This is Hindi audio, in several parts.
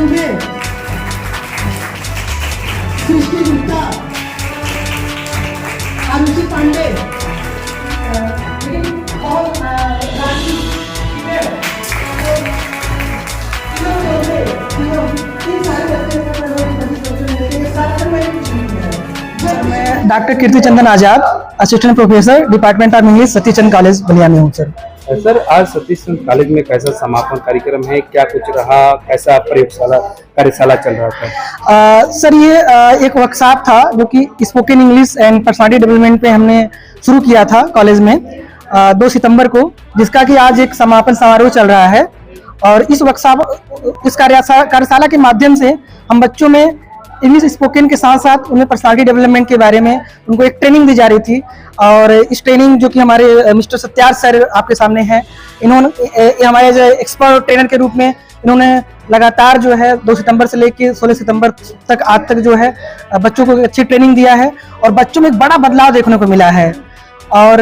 दुबे, सृष्टि गुप्ता, आरुषि पांडे, और रानी मैं doctor Kirti Chandan Azad, assistant professor, department of English, Satish Chandra college Ballia में हूँ सर। सर आज सतीश चंद्र कॉलेज में कैसा समापन कार्यक्रम है, क्या कुछ रहा, कैसा प्रयोगशाला कार्यशाला चल रहा था? सर ये एक वर्कशॉप था जो कि spoken English and personality development पे हमने शुरू किया था कॉलेज में 2 सितंबर को, जिसका कि आज एक समापन समारोह चल रहा है। और इस वर्कशॉप, इस कार्यशाला के माध्यम से हम बच्चों में इंग्लिश स्पोकन के साथ साथ उन्हें पर्सनालिटी डेवलपमेंट के बारे में उनको एक ट्रेनिंग दी जा रही थी। और इस ट्रेनिंग जो कि हमारे मिस्टर सत्यार्थ सर आपके सामने हैं, इन्होंने हमारे जो एक्सपर्ट ट्रेनर के रूप में इन्होंने लगातार जो है 2 सितंबर से लेकर 16 सितंबर तक आज तक जो है बच्चों को अच्छी ट्रेनिंग दिया है और बच्चों में एक बड़ा बदलाव देखने को मिला है। और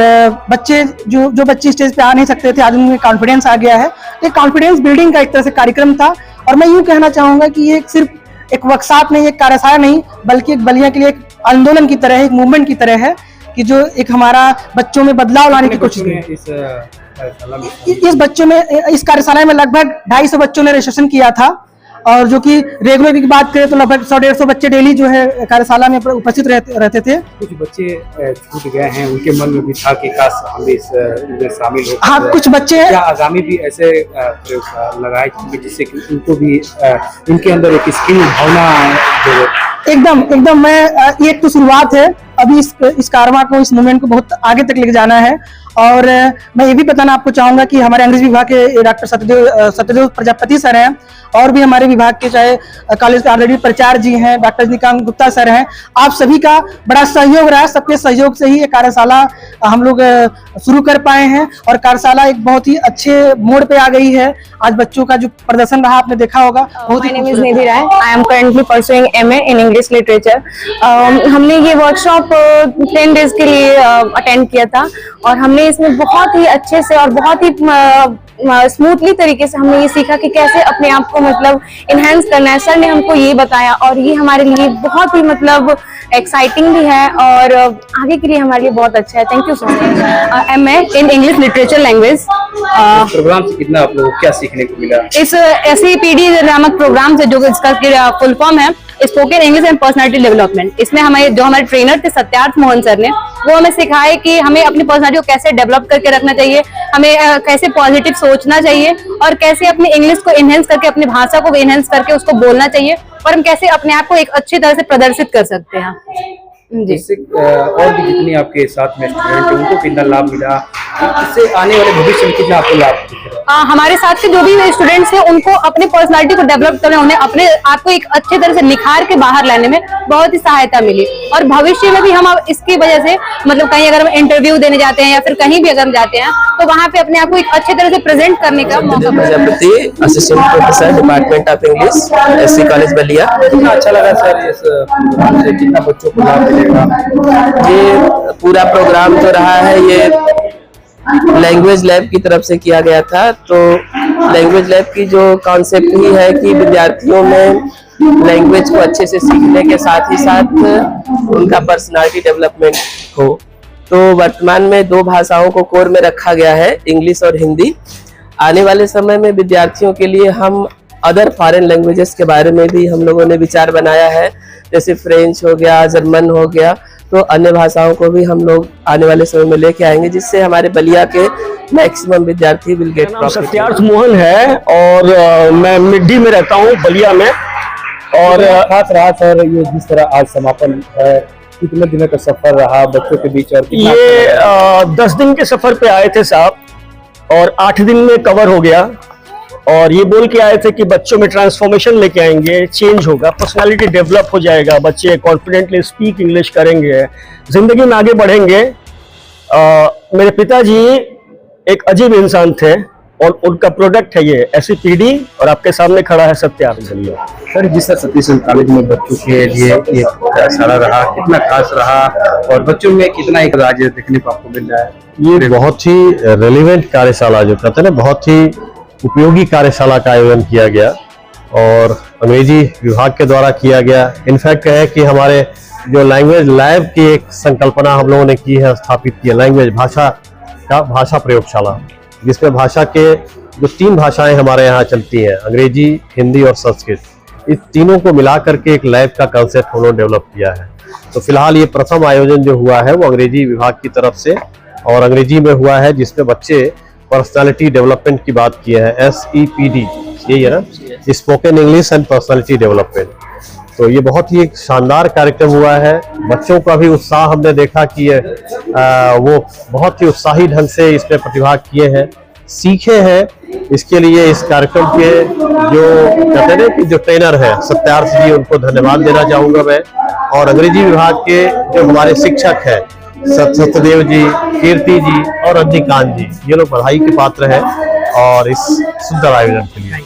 बच्चे जो बच्चे स्टेज पे आ नहीं सकते थे, आज उनमें कॉन्फिडेंस आ गया है। ये कॉन्फिडेंस बिल्डिंग का एक तरह से कार्यक्रम था। और मैं यूँ कहना चाहूँगा कि ये सिर्फ एक वर्कशॉप नहीं, एक कार्यशाला नहीं, बल्कि एक बलिया के लिए एक आंदोलन की तरह है, एक मूवमेंट की तरह है कि जो एक हमारा बच्चों में बदलाव लाने की कोशिश की। इस बच्चों में, इस कार्यशाला में लगभग 250 बच्चों ने रजिस्ट्रेशन किया था। और जो कि रेगुलर की बात करें तो लगभग 100-150 बच्चे डेली जो है कार्यशाला में उपस्थित रहते थे। कुछ बच्चे छूट गए हैं, उनके मन में भी था कि काश हम इसमें शामिल हो। हाँ, कुछ बच्चे, क्या आगामी भी ऐसे प्रयोग लगाए जिससे कि उनको भी इनके अंदर एक स्किल भावना एकदम मैं एक तो शुरुआत है, अभी इस कारवां को, इस मूवमेंट को बहुत आगे तक लेके जाना है। और मैं ये भी बताना आपको चाहूंगा कि हमारे अंग्रेजी विभाग के डॉक्टर सत्यदेव प्रजापति सर हैं, और भी हमारे विभाग के चाहे कॉलेज के ऑलरेडी प्राचार्य जी हैं, डॉक्टर निकांत गुप्ता सर हैं, आप सभी का बड़ा सहयोग रहा है। सबके सहयोग से ही ये कार्यशाला हम लोग शुरू कर पाए हैं और कार्यशाला एक बहुत ही अच्छे मोड़ पे आ गई है। आज बच्चों का जो प्रदर्शन रहा आपने देखा होगा। My name is Nidhi Rai, I am currently pursuing MA in English Literature। हमने ये वर्कशॉप 10 डेज के लिए अटेंड किया था और हमने इसमें बहुत ही अच्छे से और बहुत ही स्मूथली तरीके से हमने ये सीखा कि कैसे अपने आप को मतलब इनहेंस करना है। सर ने हमको ये बताया और ये हमारे लिए बहुत ही मतलब एक्साइटिंग भी है और आगे के लिए हमारे लिए बहुत अच्छा है। Thank you so much. MA in English literature language. Programme से कितना आप लोगों को क्या सीखने को मिला? इस SEPD नामक प्रोग्राम से, जो इसका फुल फॉर्म है spoken English and personality development, इसमें हमारे ट्रेनर थे सत्यार्थ मोहन सर ने, वो हमें सिखाए कि हमें अपनी पर्सनालिटी को कैसे डेवलप करके रखना चाहिए, हमें कैसे पॉजिटिव सोचना चाहिए और कैसे अपने इंग्लिश को इनहेंस करके, अपनी भाषा को इनहेंस करके उसको बोलना चाहिए और हम कैसे अपने आप को एक अच्छी तरह से प्रदर्शित कर सकते हैं जी। और भी जितनी आपके साथ में स्टूडेंट हैं उनको कितना लाभ मिला, इससे आने वाले भविष्य में कितना आपको लाभ दिख रहा है? हमारे साथ के जो भी स्टूडेंट्स हैं उनको अपनी पर्सनालिटी को डेवलप करने, उन्हें अपने आप को एक अच्छे तरह से निखार के बाहर लाने में बहुत ही सहायता मिली। और भविष्य में भी हम इसकी वजह से मतलब कहीं अगर हम इंटरव्यू देने जाते हैं या फिर कहीं भी अगर हम जाते हैं तो वहाँ पे अपने आप को एक अच्छे तरह से प्रेजेंट करने का मौका Prajapati, assistant professor, department of English, SC college Ballia. कितना अच्छा लगा सर इस प्रोग्राम से, कितना बच्चों को लाभ मिलेगा? ये पूरा प्रोग्राम जो रहा है ये लैंग्वेज लैब की तरफ से किया गया था। तो लैंग्वेज लैब की जो कॉन्सेप्ट ही है कि विद्यार्थियों में लैंग्वेज को अच्छे से सीखने के साथ ही साथ उनका पर्सनालिटी डेवलपमेंट हो। तो वर्तमान में 2 भाषाओं को कोर में रखा गया है, इंग्लिश और हिंदी। आने वाले समय में विद्यार्थियों के लिए हम अदर फॉरेन लैंग्वेजेस के बारे में भी हम लोगों ने विचार बनाया है, जैसे फ्रेंच हो गया, जर्मन हो गया। तो अन्य भाषाओं को भी हम लोग आने वाले समय में लेके आएंगे, जिससे हमारे बलिया के मैक्सिमम विद्यार्थी विल गेट। सत्यार्थ मोहन है और मैं मिड्डी में रहता हूँ बलिया में। और खास रहा सर ये जिस तरह आज समापन है, कितने दिनों का सफर रहा बच्चों के बीच? और ये 10 दिन के सफर पे आए थे साहब और 8 दिन में कवर हो गया। और ये बोल के आए थे कि बच्चों में ट्रांसफॉर्मेशन लेके आएंगे, चेंज होगा, पर्सनालिटी डेवलप हो जाएगा, बच्चे कॉन्फिडेंटली स्पीक इंग्लिश करेंगे, जिंदगी में आगे बढ़ेंगे। मेरे पिताजी एक अजीब इंसान थे और उनका प्रोडक्ट है ये SEPD और आपके सामने खड़ा है सत्यार्थ। सर जिस तरह सतीश चंद्र कॉलेज में बच्चों के लिए ये कार्यशाला रहा, कितना खास रहा और बच्चों में कितना एक राज देखने को आपको मिल रहा है? ये बहुत ही रेलिवेंट कार्यशाला जो कहते हैं ना, बहुत ही उपयोगी कार्यशाला का आयोजन किया गया। और अंग्रेजी विभाग के द्वारा किया गया। इनफैक्ट है कि हमारे जो लैंग्वेज लैब की एक संकल्पना हम लोगों ने की है, स्थापित की है, लैंग्वेज भाषा प्रयोगशाला, जिसमें भाषा के जो 3 भाषाएं हमारे यहाँ चलती हैं, अंग्रेजी, हिंदी और संस्कृत, इस तीनों को मिला करके एक लैब का कंसेप्ट हम लोगों ने डेवलप किया है। तो फिलहाल ये प्रथम आयोजन जो हुआ है वो अंग्रेजी विभाग की तरफ से और अंग्रेजी में हुआ है, जिसमें बच्चे पर्सनालिटी डेवलपमेंट की बात किए हैं, SEPD, यही है ना, spoken English and personality development. तो ये बहुत ही एक शानदार कार्यक्रम हुआ है। बच्चों का भी उत्साह हमने देखा कि वो बहुत ही उत्साही ढंग से इसमें प्रतिभाग किए हैं, सीखे हैं। इसके लिए इस कार्यक्रम के जो कहते हैं कि जो ट्रेनर हैं सत्यार्थ जी, उनको धन्यवाद देना चाहूँगा मैं। और अंग्रेजी विभाग के जो हमारे शिक्षक हैं सत्यदेव जी, कीर्ति जी और रजनीकांत जी, ये लोग बधाई के पात्र हैं और इस सुंदर आयोजन के लिए।